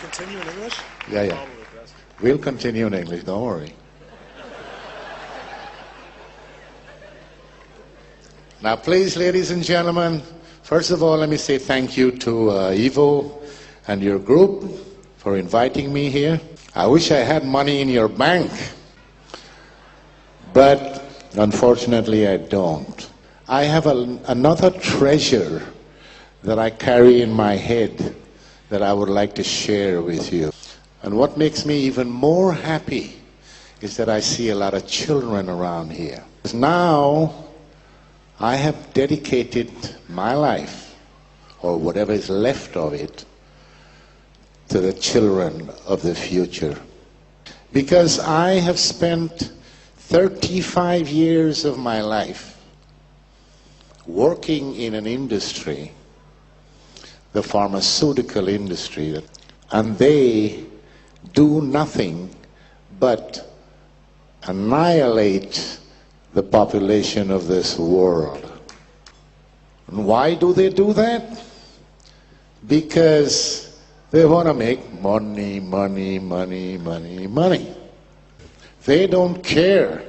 continue in English? Yeah. We'll continue in English, don't worry. Now, please, ladies and gentlemen, first of all, let me say thank you to Ivo and your group for inviting me here. I wish I had money in your bank, but unfortunately I don't. I have another treasure that I carry in my head that I would like to share with you. And what makes me even more happy is that I see a lot of children around here. Now, I have dedicated my life, or whatever is left of it, to the children of the future. Because I have spent 35 years of my life working in an industry, the pharmaceutical industry, and they do nothing but annihilate the population of this world. And why do they do that? Because they want to make money, money, money, money, money. They don't care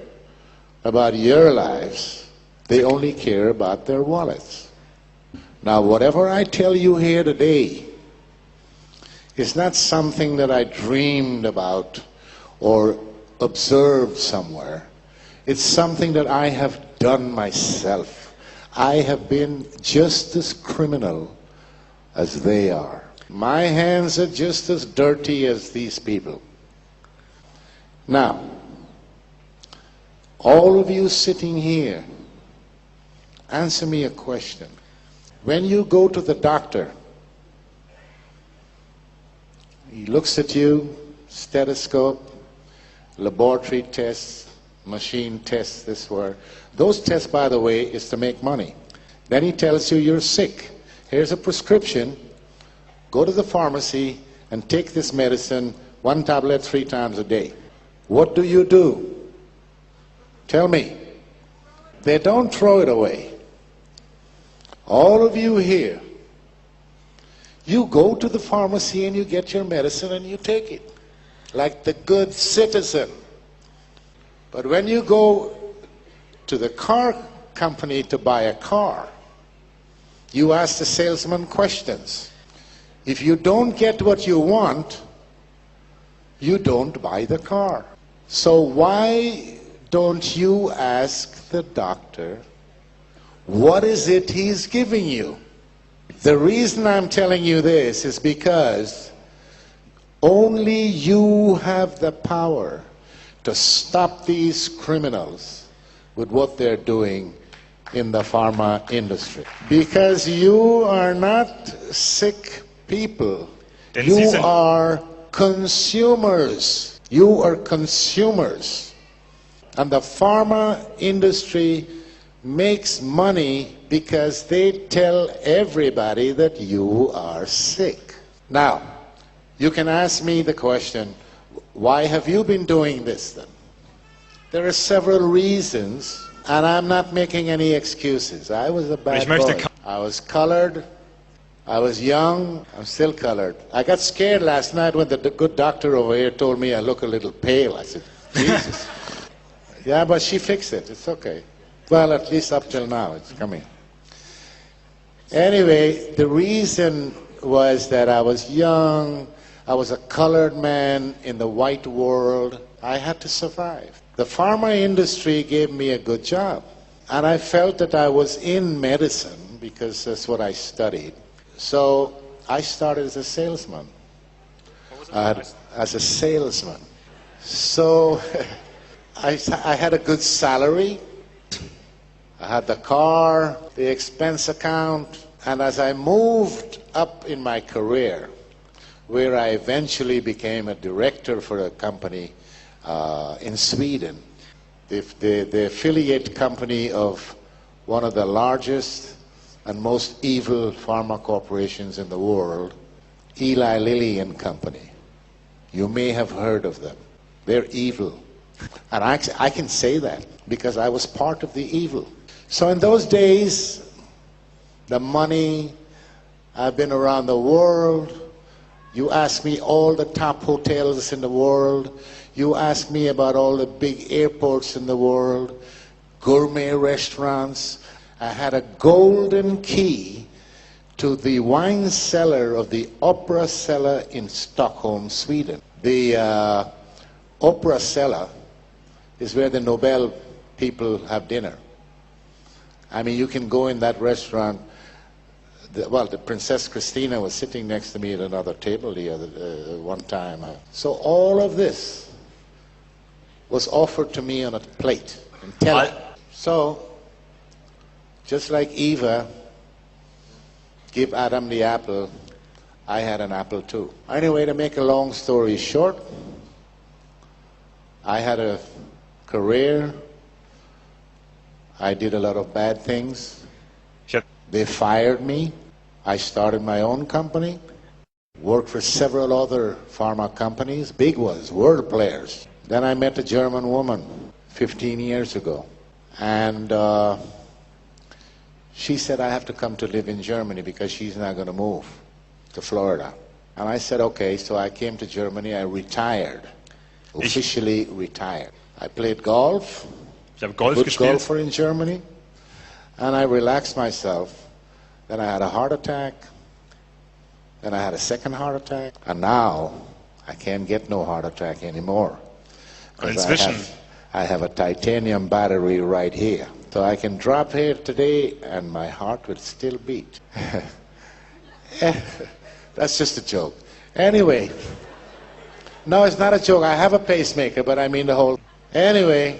about your lives. They only care about their wallets. Now, whatever I tell you here today is not something that I dreamed about or observed somewhere. It's something that I have done myself. I have been just as criminal as they are. My hands are just as dirty as these people. Now, all of you sitting here, answer me a question. When you go to the doctor, he looks at you, stethoscope, laboratory tests, machine tests, this word. Those tests, by the way, is to make money. Then he tells you you're sick. Here's a prescription. Go to the pharmacy and take this medicine, 1 tablet 3 times a day. What do? Tell me. They don't throw it away. All of you here, you go to the pharmacy and you get your medicine and you take it, like the good citizen. But when you go to the car company to buy a car, you ask the salesman questions. If you don't get what you want, you don't buy the car. So why don't you ask the doctor, what is it he's giving you? The reason I'm telling you this is because only you have the power to stop these criminals with what they're doing in the pharma industry. Because you are not sick people. You are consumers. You are consumers. And the pharma industry makes money because they tell everybody that you are sick. Now, you can ask me the question, why have you been doing this then? There are several reasons, and I'm not making any excuses. I was a bad boy. I was colored. I was young. I'm still colored. I got scared last night when the good doctor over here told me I look a little pale. I said, Jesus. Yeah, but she fixed it. It's okay. Well, at least up till now, it's coming. Anyway, the reason was that I was young. I was a colored man in the white world. I had to survive. The pharma industry gave me a good job. And I felt that I was in medicine because that's what I studied. So I started as a salesman. As a salesman. So I had a good salary. I had the car, the expense account, and as I moved up in my career, where I eventually became a director for a company in Sweden, the affiliate company of one of the largest and most evil pharma corporations in the world, Eli Lilly and Company. You may have heard of them. They're evil. And I can say that because I was part of the evil. So in those days, the money, I've been around the world, You ask me all the top hotels in the world. You ask me about all the big airports in the world, gourmet restaurants. I had a golden key to the wine cellar of the Opera Cellar in Stockholm, Sweden. The Opera Cellar is where the Nobel people have dinner. I mean, you can go in that restaurant. The Princess Christina was sitting next to me at another table the other one time. So all of this was offered to me on a plate. So, just like Eva gave Adam the apple, I had an apple too. Anyway, to make a long story short, I had a career. I did a lot of bad things. They fired me. I started my own company, worked for several other pharma companies, big ones, world players. Then I met a German woman 15 years ago. And she said, I have to come to live in Germany because she's not going to move to Florida. And I said, okay, so I came to Germany. I retired, officially retired. I played golf. Good golfer in Germany. And I relaxed myself. Then I had a heart attack. Then I had a second heart attack. And now I can't get no heart attack anymore. I have a titanium battery right here. So I can drop here today and my heart will still beat. That's just a joke. Anyway, no, it's not a joke. I have a pacemaker, but I mean the whole... Anyway,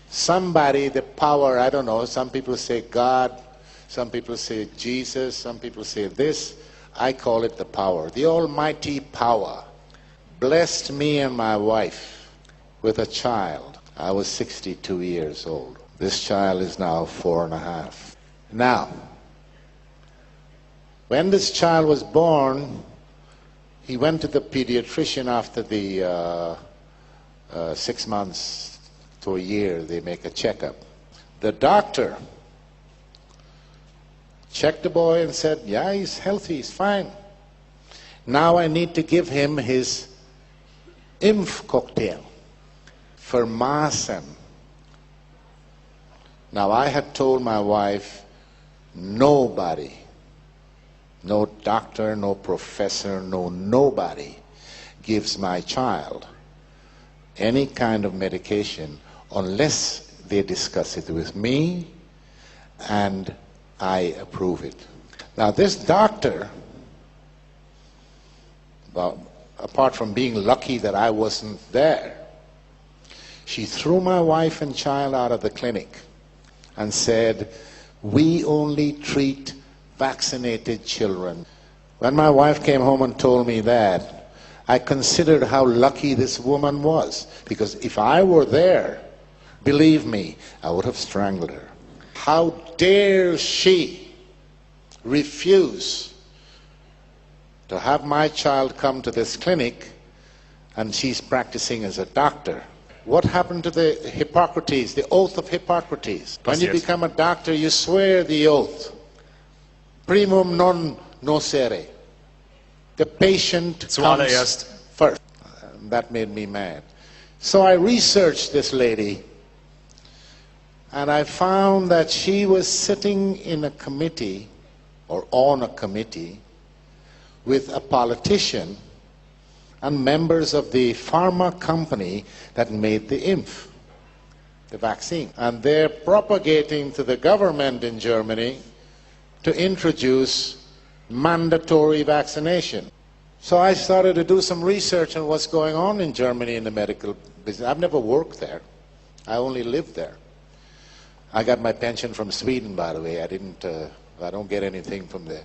somebody, the power, I don't know, some people say God, some people say Jesus, some people say this. I call it the power. The almighty power blessed me and my wife with a child. I was 62 years old. This child is now 4.5. Now, when this child was born, he went to the pediatrician after the 6 months to a year. They make a checkup. The doctor checked the boy and said, yeah, he's healthy, he's fine. Now I need to give him his IMF cocktail for Maasen. Now I had told my wife, nobody, no doctor, no professor, nobody gives my child any kind of medication unless they discuss it with me and I approve it. Now this doctor, well, apart from being lucky that I wasn't there, she threw my wife and child out of the clinic and said, we only treat vaccinated children. When my wife came home and told me that, I considered how lucky this woman was, because if I were there, believe me, I would have strangled her. How dare she refuse to have my child come to this clinic and she's practicing as a doctor? What happened to the Hippocrates, the oath of Hippocrates? When you become a doctor, you swear the oath. Primum non nocere. The patient comes first. That made me mad. So I researched this lady, and I found that she was sitting in a committee, or on a committee, with a politician and members of the pharma company that made the IMF, the vaccine. And they're propagating to the government in Germany to introduce mandatory vaccination. So I started to do some research on what's going on in Germany in the medical business. I've never worked there. I only lived there. I got my pension from Sweden, by the way. I don't get anything from the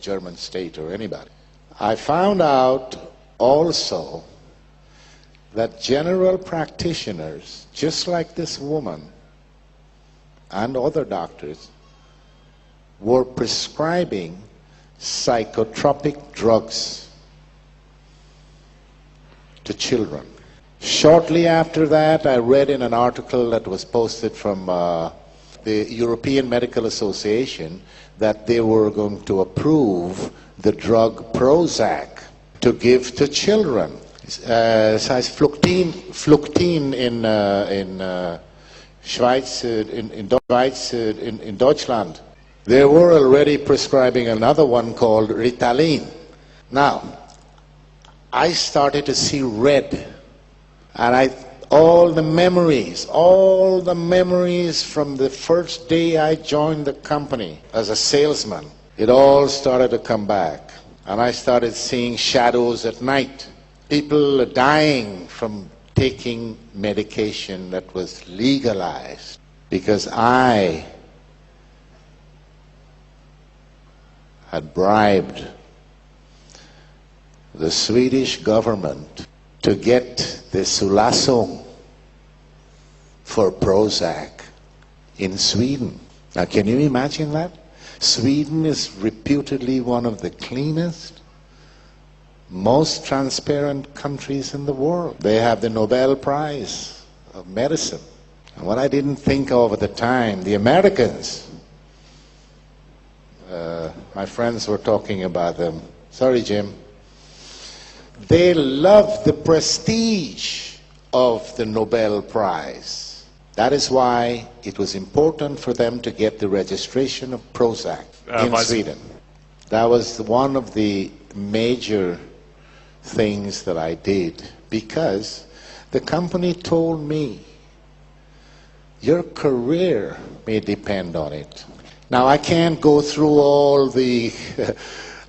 German state or anybody. I found out also that general practitioners, just like this woman and other doctors, were prescribing psychotropic drugs to children. Shortly after that, I read in an article that was posted from the European Medical Association that they were going to approve the drug Prozac to give to children. Es heißt Fluctin in Schweiz, in Deutschland. They were already prescribing another one called Ritalin. Now, I started to see red, and all the memories from the first day I joined the company as a salesman, it all started to come back. And I started seeing shadows at night. People dying from taking medication that was legalized because I had bribed the Swedish government to get the Sulasung for Prozac in Sweden. Now, can you imagine that? Sweden is reputedly one of the cleanest, most transparent countries in the world. They have the Nobel Prize of Medicine. And what I didn't think of at the time, the Americans, my friends were talking about them. Sorry, Jim. They love the prestige of the Nobel Prize. That is why it was important for them to get the registration of Prozac in Sweden. That was one of the major things that I did, because the company told me, your career may depend on it. Now, I can't go through all the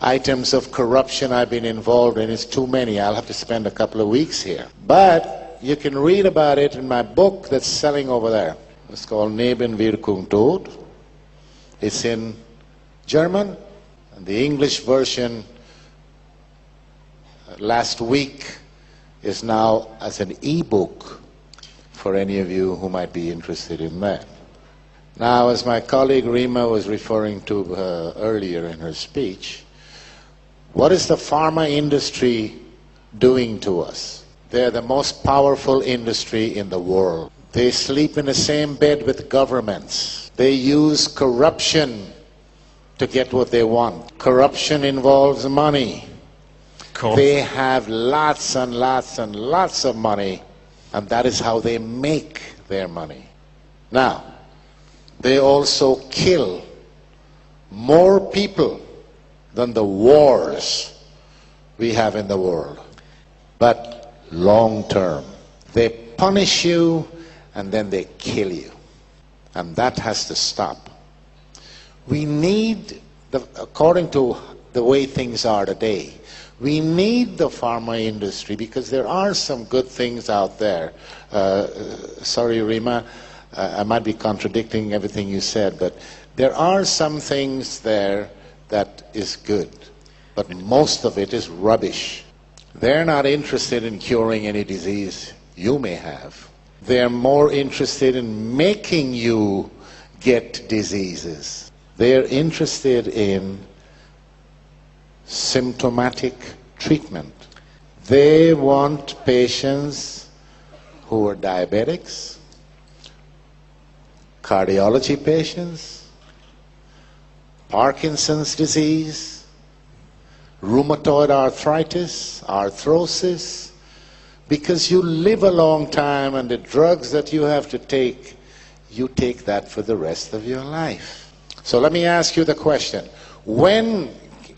items of corruption I've been involved in. It's too many. I'll have to spend a couple of weeks here. But you can read about it in my book that's selling over there. It's called Nebenwirkung Tod. It's in German, and the English version last week is now as an e-book for any of you who might be interested in that. Now, as my colleague Rima was referring to earlier in her speech, what is the pharma industry doing to us? They're the most powerful industry in the world. They sleep in the same bed with governments. They use corruption to get what they want. Corruption involves money. Cool. They have lots and lots and lots of money, and that is how they make their money. Now, they also kill more people than the wars we have in the world. But long term, they punish you and then they kill you. And that has to stop. We need, according to the way things are today, we need the pharma industry because there are some good things out there. Sorry, Rima, I might be contradicting everything you said, but there are some things there that is good, but most of it is rubbish. They're not interested in curing any disease you may have. They're more interested in making you get diseases. They're interested in symptomatic treatment. They want patients who are diabetics, cardiology patients, Parkinson's disease, rheumatoid arthritis, arthrosis, because you live a long time and the drugs that you have to take, you take that for the rest of your life. So let me ask you the question.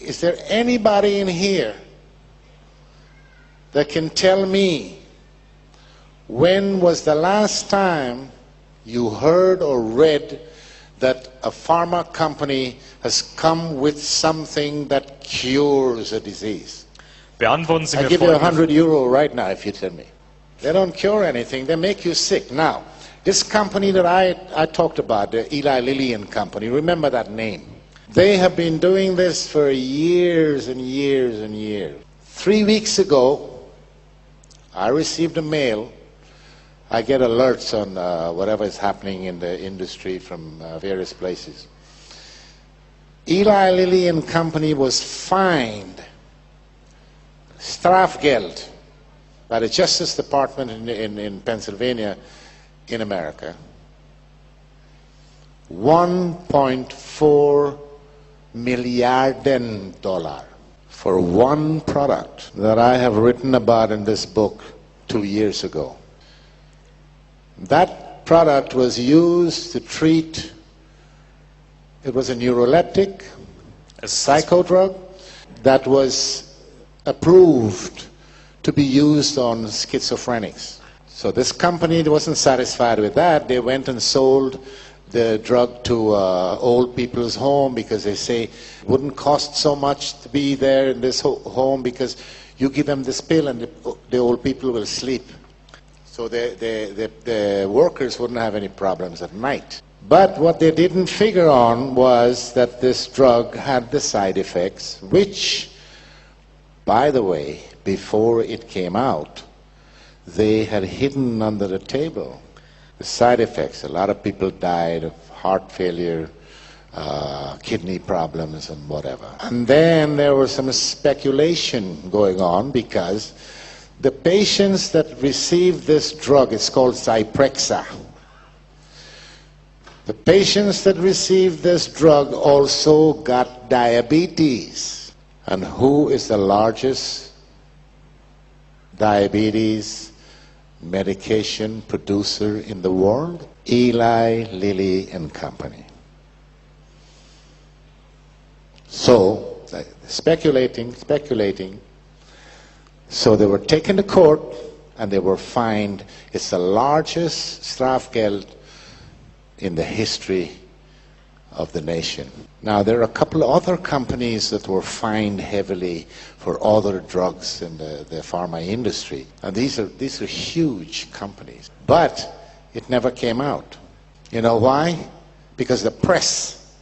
Is there anybody in here that can tell me when was the last time you heard or read that a pharma company has come with something that cures a disease? Beantworten Sie I mir give you folgende €100 right now if you tell me. They don't cure anything, they make you sick. Now, this company that I talked about, the Eli Lilly and Company, remember that name. They have been doing this for years and years and years. 3 weeks ago, I received a mail. I get alerts on whatever is happening in the industry from various places. Eli Lilly and Company was fined Strafgeld by the Justice Department in Pennsylvania in America $1.4 million for one product that I have written about in this book 2 years ago. That product was used to treat, it was a neuroleptic, a psychodrug that was approved to be used on schizophrenics. So this company wasn't satisfied with that. They went and sold the drug to old people's home because they say it wouldn't cost so much to be there in this home because you give them this pill and the old people will sleep. So the workers wouldn't have any problems at night. But what they didn't figure on was that this drug had the side effects, which, by the way, before it came out, they had hidden under the table. The side effects, a lot of people died of heart failure, kidney problems and whatever. And then there was some speculation going on because the patients that received this drug, it's called Zyprexa. The patients that received this drug also got diabetes. And who is the largest diabetes medication producer in the world? Eli Lilly and Company. So, speculating. So they were taken to court and they were fined. It's the largest strafgeld in the history of the nation. Now there are a couple of other companies that were fined heavily for other drugs in the pharma industry. And these are huge companies. But it never came out. You know why? Because the press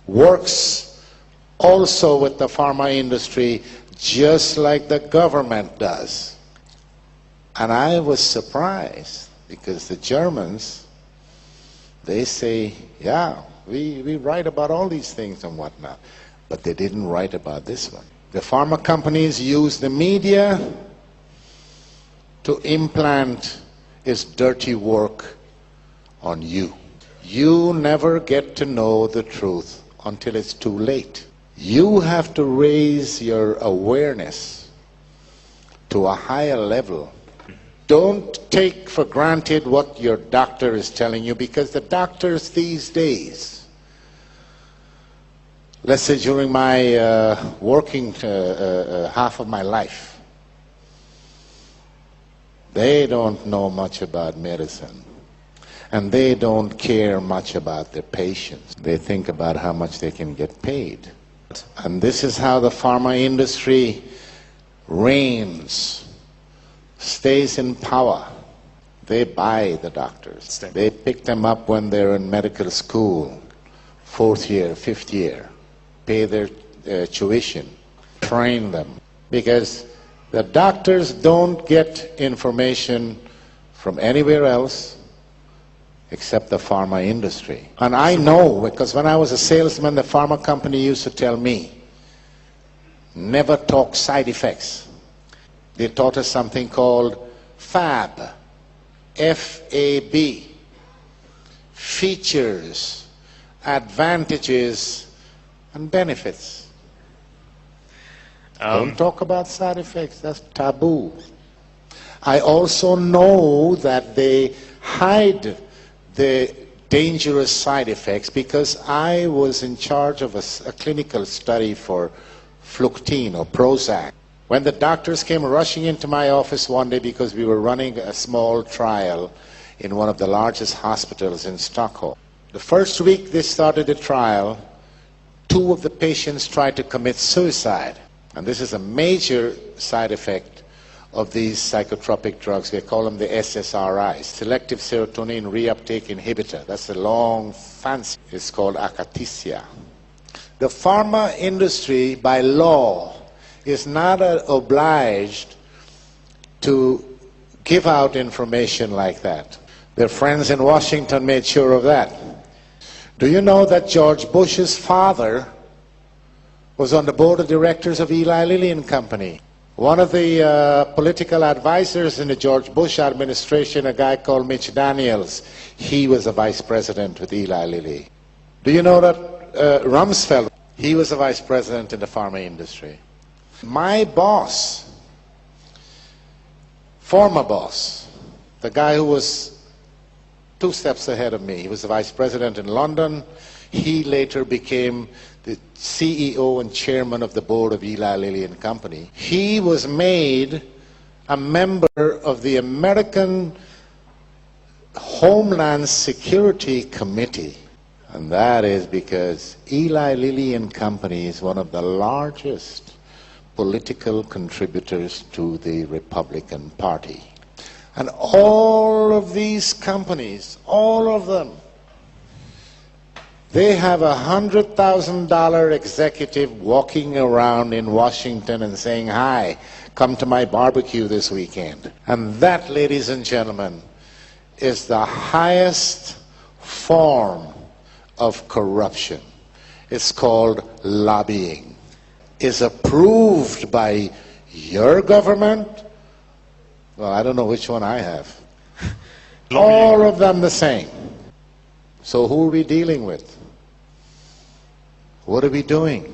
works also with the pharma industry just like the government does. And I was surprised because the Germans, they say, yeah, we write about all these things and whatnot. But they didn't write about this one. The pharma companies use the media to implant its dirty work on you. You never get to know the truth until it's too late. You have to raise your awareness to a higher level. Don't take for granted what your doctor is telling you, because the doctors these days, let's say during my working half of my life, they don't know much about medicine. And they don't care much about their patients. They think about how much they can get paid. And this is how the pharma industry reigns, stays in power. They buy the doctors. They pick them up when they're in medical school, 4th year, 5th year, pay their tuition, train them. Because the doctors don't get information from anywhere else except the pharma industry. And I know, because when I was a salesman, the pharma company used to tell me, never talk side effects. They taught us something called FAB, F-A-B, features, advantages, and benefits. Don't talk about side effects, that's taboo. I also know that they hide the dangerous side effects because I was in charge of a clinical study for Fluctine or Prozac. When the doctors came rushing into my office one day because we were running a small trial in one of the largest hospitals in Stockholm. The first week they started the trial, 2 of the patients tried to commit suicide. And this is a major side effect of these psychotropic drugs. We call them the SSRIs, selective serotonin reuptake inhibitor. That's a long fancy. It's called akathisia. The pharma industry, by law, is not obliged to give out information like that. Their friends in Washington made sure of that. Do you know that George Bush's father was on the board of directors of Eli Lilly and Company? One of the political advisors in the George Bush administration, a guy called Mitch Daniels, he was a vice president with Eli Lilly. Do you know that Rumsfeld, he was a vice president in the pharma industry. My boss, former boss, the guy who was 2 steps ahead of me, he was the vice president in London. He later became the CEO and chairman of the board of Eli Lilly and Company. He was made a member of the American Homeland Security Committee. And that is because Eli Lilly and Company is one of the largest political contributors to the Republican Party. And all of these companies, all of them, they have $100,000 executive walking around in Washington and saying, "Hi, come to my barbecue this weekend." And that, ladies and gentlemen, is the highest form of corruption. It's called lobbying. It's approved by your government. Well, I don't know which one I have. All of them the same. So who are we dealing with? What are we doing?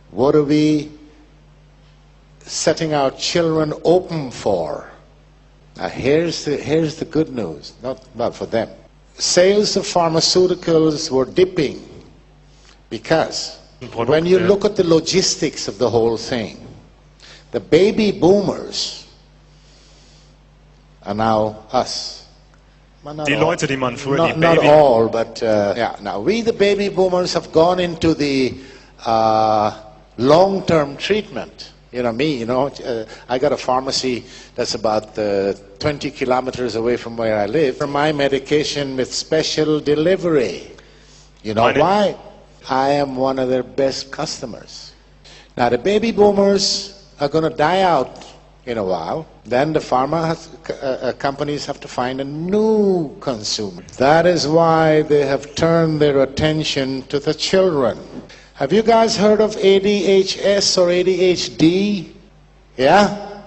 What are we setting our children open for? Now here's the good news, not for them. Sales of pharmaceuticals were dipping because when you look at the logistics of the whole thing, the baby boomers are now us. Well, Die Leute, die man früher die not Baby... all, but yeah. Now we, the baby boomers, have gone into the long-term treatment. You know me. You know, I got a pharmacy that's about 20 kilometers away from where I live for my medication with special delivery. You know why? I am one of their best customers. Now the baby boomers are going to die out in a while. Then the pharma companies have to find a new consumer. That is why they have turned their attention to the children. Have you guys heard of ADHS or ADHD? Yeah?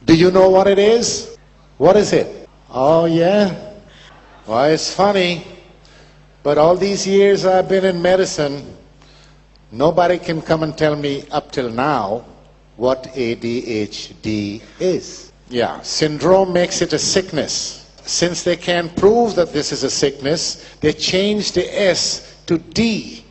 Do you know what it is? What is it? Oh yeah? Well, it's funny, but all these years I've been in medicine, nobody can come and tell me up till now what ADHD is. Yeah, syndrome makes it a sickness. Since they can't prove that this is a sickness, they changed the S to D,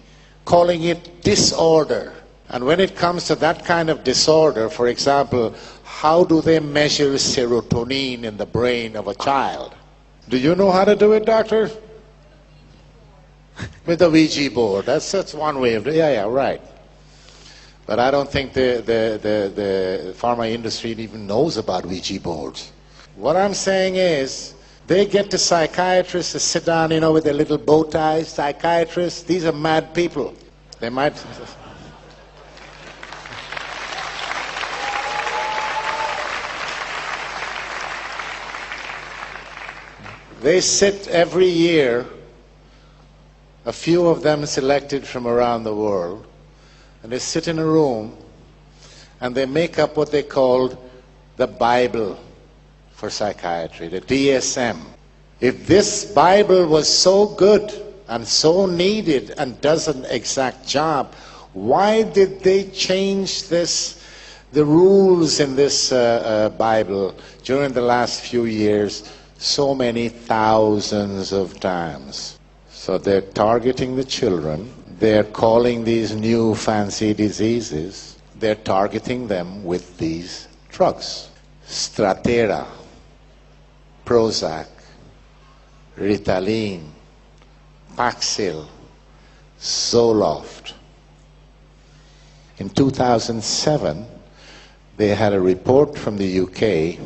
calling it disorder. And when it comes to that kind of disorder, for example, how do they measure serotonin in the brain of a child? Do you know how to do it, doctor? With the Ouija board. That's one way of doing it. Yeah, right. But I don't think the pharma industry even knows about Ouija boards. What I'm saying is, they get the psychiatrists to sit down, you know, with their little bow ties. Psychiatrists, these are mad people. They might... They sit every year, a few of them selected from around the world, and they sit in a room and they make up what they called the Bible for psychiatry, the DSM. If this Bible was so good and so needed and does an exact job, why did they change the rules in this Bible during the last few years so many thousands of times? So they're targeting the children. They're calling these new fancy diseases, they're targeting them with these drugs. Strattera, Prozac, Ritalin, Paxil, Zoloft. In 2007, they had a report from the UK,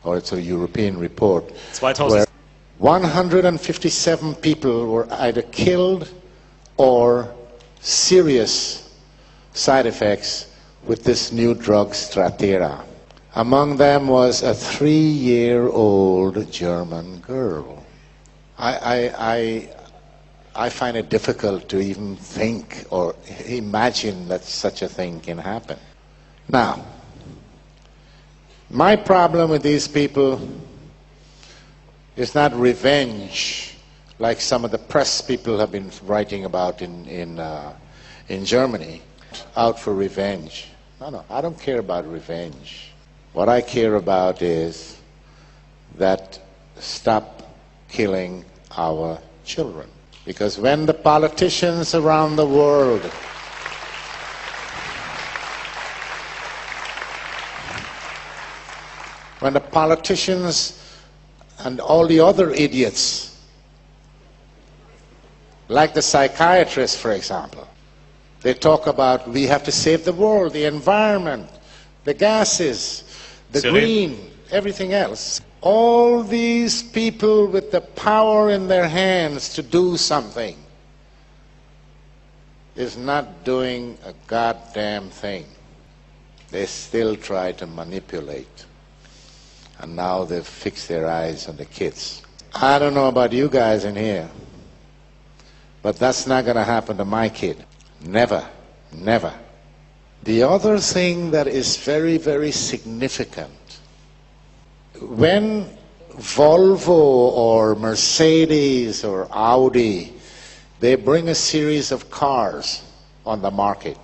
or it's a European report, 2000. where 157 people were either killed or serious side effects with this new drug Strattera. Among them was a 3-year-old German girl. I I find it difficult to even think or imagine that such a thing can happen. Now, my problem with these people is not revenge, like some of the press people have been writing about in Germany, out for revenge. No, I don't care about revenge. What I care about is that stop killing our children. Because when the politicians around the world when the politicians and all the other idiots, like the psychiatrists, for example, they talk about we have to save the world, the environment, the gases, the green, everything else. All these people with the power in their hands to do something is not doing a goddamn thing. They still try to manipulate. And now they've fixed their eyes on the kids. I don't know about you guys in here, but that's not going to happen to my kid. Never, never. The other thing that is very, very significant, when Volvo or Mercedes or Audi, they bring a series of cars on the market,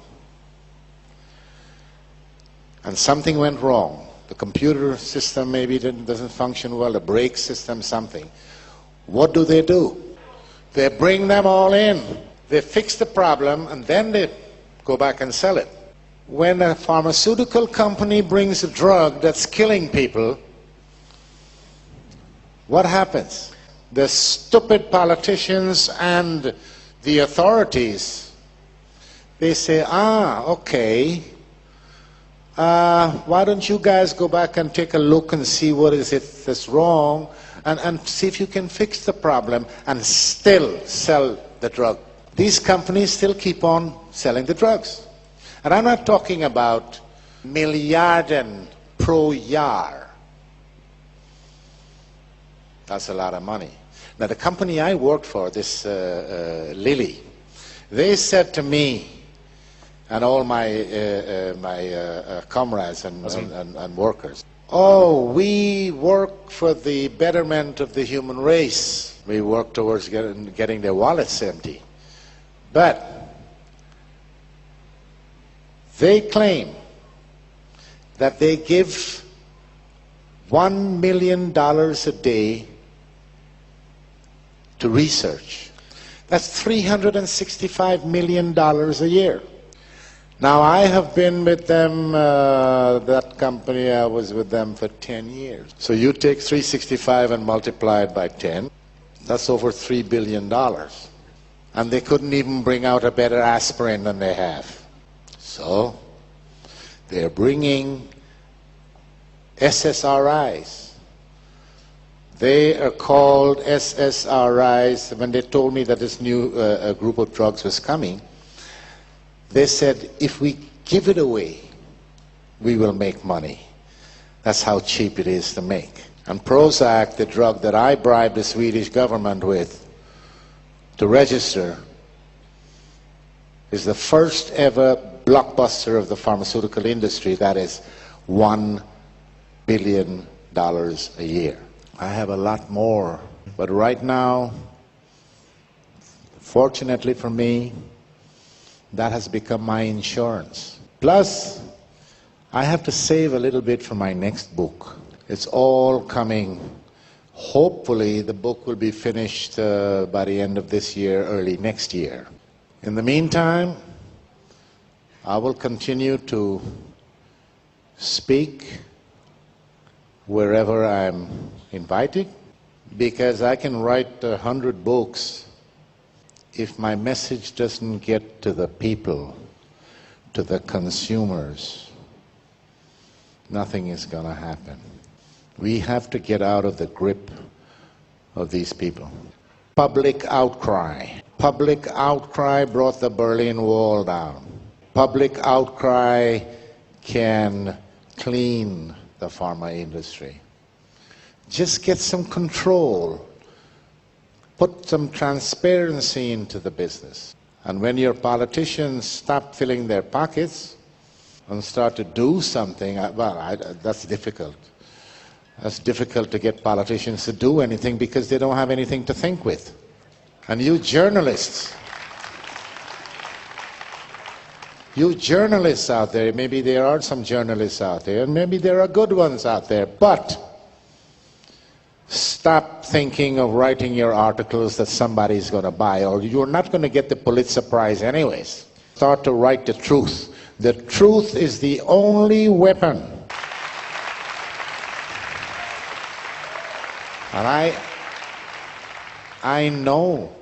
and something went wrong. The computer system maybe doesn't function well, the brake system, something. What do? They bring them all in. They fix the problem, and then they go back and sell it. When a pharmaceutical company brings a drug that's killing people, what happens? The stupid politicians and the authorities, they say, okay, why don't you guys go back and take a look and see what is it that's wrong, and see if you can fix the problem and still sell the drug. These companies still keep on selling the drugs. And I'm not talking about miljarden pro jaar. That's a lot of money. Now, the company I worked for, this Lilly, they said to me and all my comrades and workers, we work for the betterment of the human race. We work towards getting their wallets empty. But they claim that they give $1 million a day to research. That's $365 million a year. Now, I have been with them, that company, I was with them for 10 years. So you take 365 and multiply it by 10, that's over $3 billion. And they couldn't even bring out a better aspirin than they have. So they're bringing SSRIs. They are called SSRIs. When they told me that this new group of drugs was coming, they said, if we give it away, we will make money. That's how cheap it is to make. And Prozac, the drug that I bribed the Swedish government with to register, is the first ever blockbuster of the pharmaceutical industry. That is $1 billion a year. I have a lot more, but right now, fortunately for me, that has become my insurance. Plus, I have to save a little bit for my next book. It's all coming. Hopefully, the book will be finished by the end of this year, early next year. In the meantime, I will continue to speak wherever I'm invited, because I can write 100 books. If my message doesn't get to the people, to the consumers, nothing is going to happen. We have to get out of the grip of these people. Public outcry. Public outcry brought the Berlin Wall down. Public outcry can clean the pharma industry. Just get some control. Put some transparency into the business. And when your politicians stop filling their pockets and start to do something, that's difficult. That's difficult to get politicians to do anything because they don't have anything to think with. And you journalists out there, maybe there are some journalists out there, and maybe there are good ones out there, but stop thinking of writing your articles that somebody's going to buy, or you're not going to get the Pulitzer Prize anyways. Start to write the truth. The truth is the only weapon. And I know,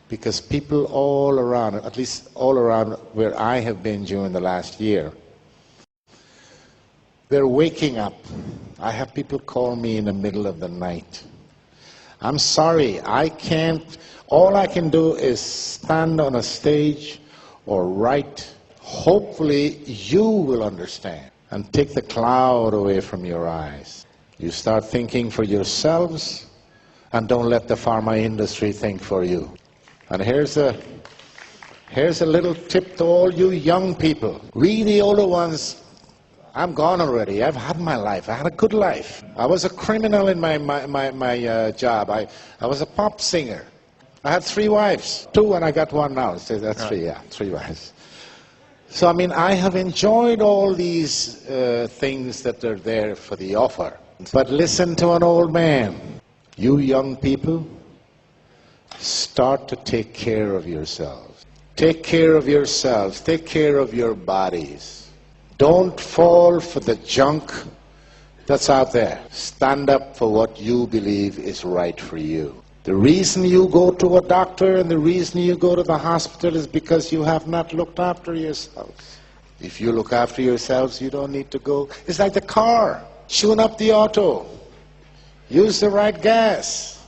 because people all around, at least all around where I have been during the last year, they're waking up. I have people call me in the middle of the night. I'm sorry, I can't, all I can do is stand on a stage or write. Hopefully you will understand and take the cloud away from your eyes. You start thinking for yourselves and don't let the pharma industry think for you. And here's a little tip to all you young people. We, the older ones, I'm gone already. I've had my life. I had a good life. I was a criminal in my job. I was a pop singer. I had 3 wives. 2 and I got 1 now. So that's 3, yeah, 3 wives. So, I mean, I have enjoyed all these things that are there for the offer. But listen to an old man. You young people, start to take care of yourselves. Take care of yourselves. Take care of your bodies. Don't fall for the junk that's out there. Stand up for what you believe is right for you. The reason you go to a doctor and the reason you go to the hospital is because you have not looked after yourselves. If you look after yourselves, you don't need to go. It's like the car. Tune up the auto. Use the right gas.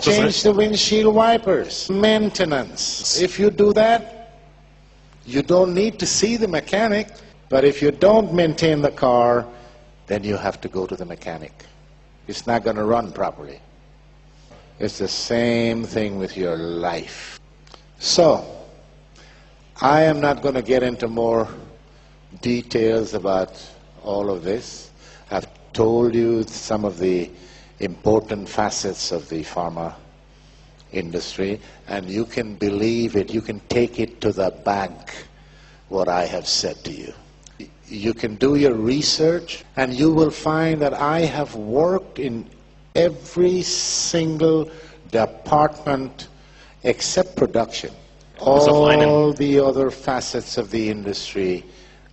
Change the windshield wipers. Maintenance. If you do that, you don't need to see the mechanic. But if you don't maintain the car, then you have to go to the mechanic. It's not going to run properly. It's the same thing with your life. So, I am not going to get into more details about all of this. I've told you some of the important facets of the pharma industry, and you can believe it, you can take it to the bank, what I have said to you. You can do your research, and you will find that I have worked in every single department except production. All the other facets of the industry,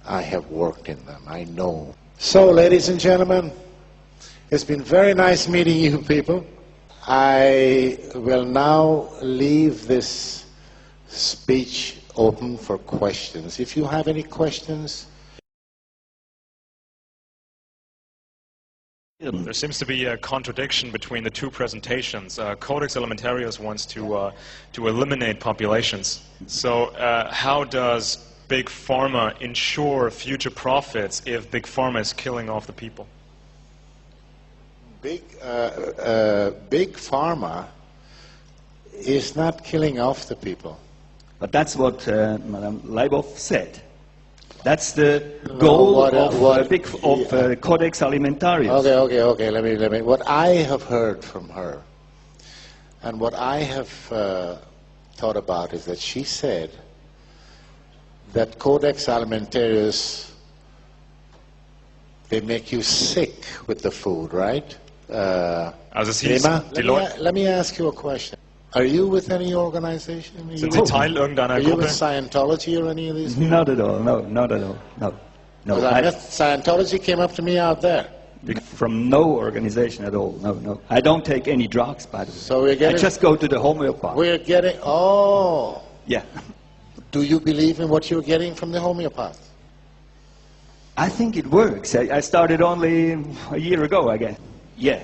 I have worked in them. I know. So, ladies and gentlemen, it's been very nice meeting you people. I will now leave this speech open for questions. If you have any questions. There seems to be a contradiction between the 2 presentations. Codex Alimentarius wants to eliminate populations. So how does Big Pharma ensure future profits if Big Pharma is killing off the people? Big Pharma is not killing off the people. But that's what Madame Leibov said. That's the goal of Codex Alimentarius. Okay. Let me. What I have heard from her, and what I have thought about is that she said that Codex Alimentarius, they make you sick with the food, right? Let me ask you a question. Are you with any organization? Sind Sie Teil irgendeiner Are you with Gruppe? Scientology or any of these people? Not at all. No, not at all. No. Scientology came up to me out there. From no organization at all. No. I don't take any drugs, by the way. So we're getting, I just go to the homeopath. We're getting. Oh. Yeah. Do you believe in what you're getting from the homeopath? I think it works. I started only a year ago, I guess. Yeah.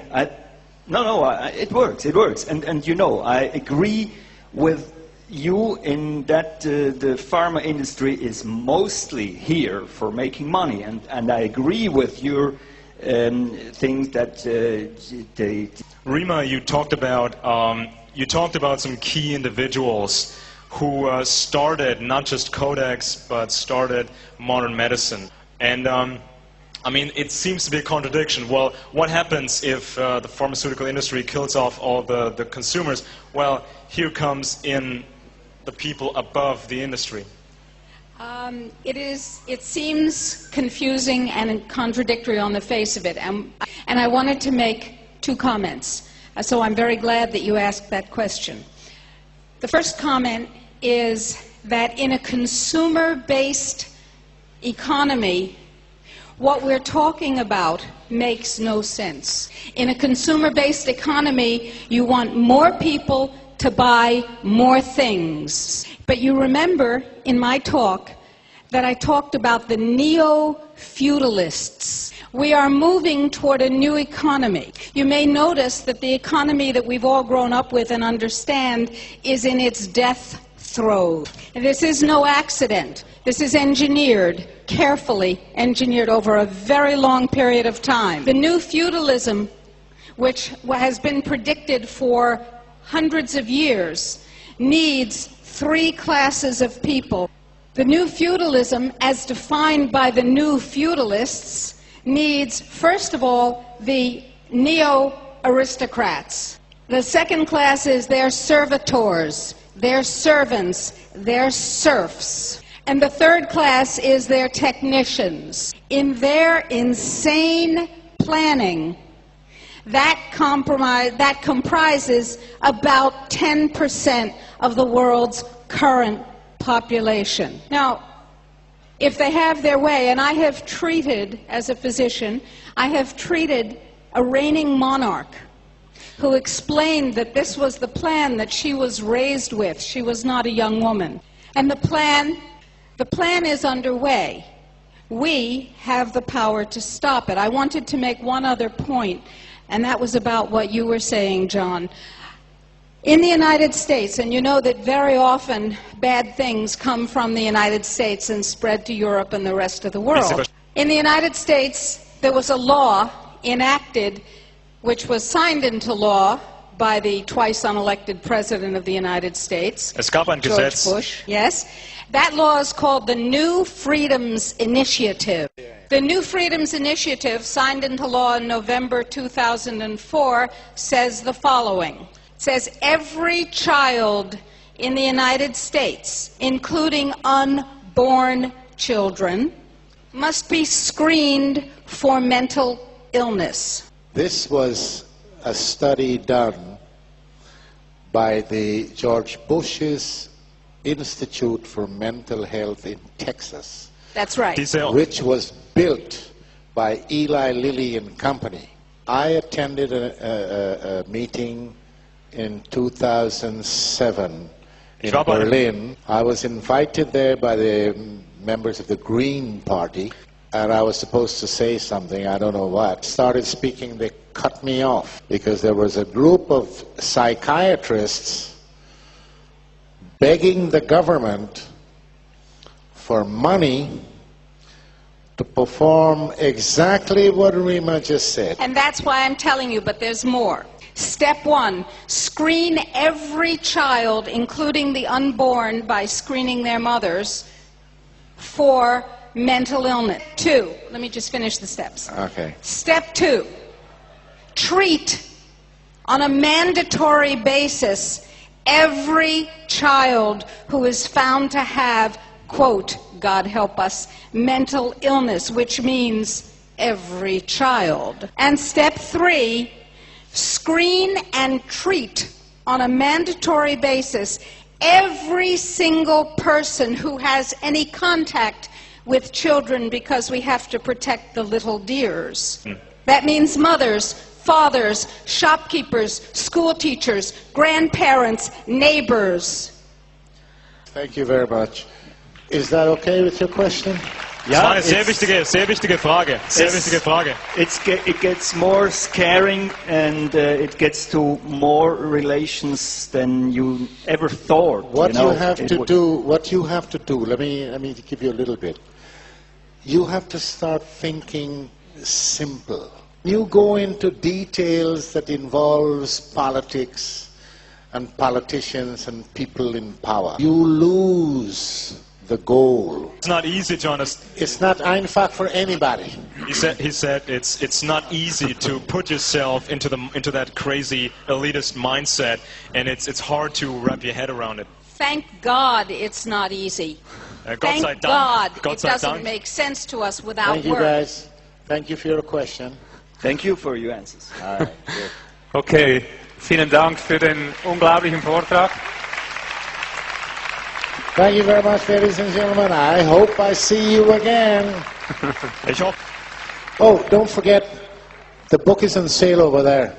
It works. It works. And you know, I agree with you in that the pharma industry is mostly here for making money, and I agree with your things that they... Rima, you talked about you talked about some key individuals who started not just Codex, but started modern medicine. And I mean, it seems to be a contradiction. Well, what happens if the pharmaceutical industry kills off all the consumers? Well, here comes in the people above the industry. It seems confusing and contradictory on the face of it. And I wanted to make two comments. So I'm very glad that you asked that question. The first comment is that in a consumer-based economy, what we're talking about makes no sense. In a consumer-based economy, you want more people to buy more things. But you remember in my talk that I talked about the neo-feudalists. We are moving toward a new economy. You may notice that the economy that we've all grown up with and understand is in its death throes. And this is no accident. This is engineered, carefully engineered over a very long period of time. The new feudalism, which has been predicted for hundreds of years, needs three classes of people. The new feudalism, as defined by the new feudalists, needs, first of all, the neo-aristocrats. The second class is their servitors, their servants, their serfs. And the third class is their technicians. In their insane planning, that comprises about 10% of the world's current population. Now, if they have their way, and I have treated, as a physician, I have treated a reigning monarch who explained that this was the plan that she was raised with. She was not a young woman. And the plan is underway. We have the power to stop it. I wanted to make one other point, and that was about what you were saying, John. In the United States, and you know that very often bad things come from the United States and spread to Europe and the rest of the world. In the United States, there was a law enacted which was signed into law by the twice unelected President of the United States, George Bush. Yes. That law is called the New Freedoms Initiative. The New Freedoms Initiative, signed into law in November 2004, says the following. It says every child in the United States, including unborn children, must be screened for mental illness. This was a study done by the George Bush's Institute for Mental Health in Texas. That's right. Which was built by Eli Lilly and Company. I attended a meeting in 2007 in Berlin. I was invited there by the members of the Green Party, and I was supposed to say something, I don't know what. Started speaking, they cut me off because there was a group of psychiatrists begging the government for money to perform exactly what Rima just said. And that's why I'm telling you, but there's more. Step one, screen every child, including the unborn, by screening their mothers for mental illness. 2, let me just finish the steps. Okay. Step 2, treat on a mandatory basis every child who is found to have, quote, God help us, mental illness, which means every child. And step 3, screen and treat on a mandatory basis every single person who has any contact with children, because we have to protect the little dears. That means mothers, fathers, shopkeepers, school teachers, grandparents, neighbors. Thank you very much. Is that okay with your question? Ja, sehr wichtige Frage. It gets more scaring, and it gets to more relations than you ever thought. What you have to do, let me give you a little bit. You have to start thinking simple. You go into details that involves politics and politicians and people in power. You lose the goal. It's not easy to understand. It's not einfach for anybody. He said it's not easy to put yourself into that crazy elitist mindset, and it's hard to wrap your head around it. Thank God it's not easy. Thank God it doesn't make sense to us without Thank you work. guys. Thank you for your question. Thank you for your answers. All right, good. Okay, vielen Dank für den unglaublichen Vortrag. Thank you very much, ladies and gentlemen. I hope I see you again. Ich hoffe. Oh, don't forget, the book is on sale over there.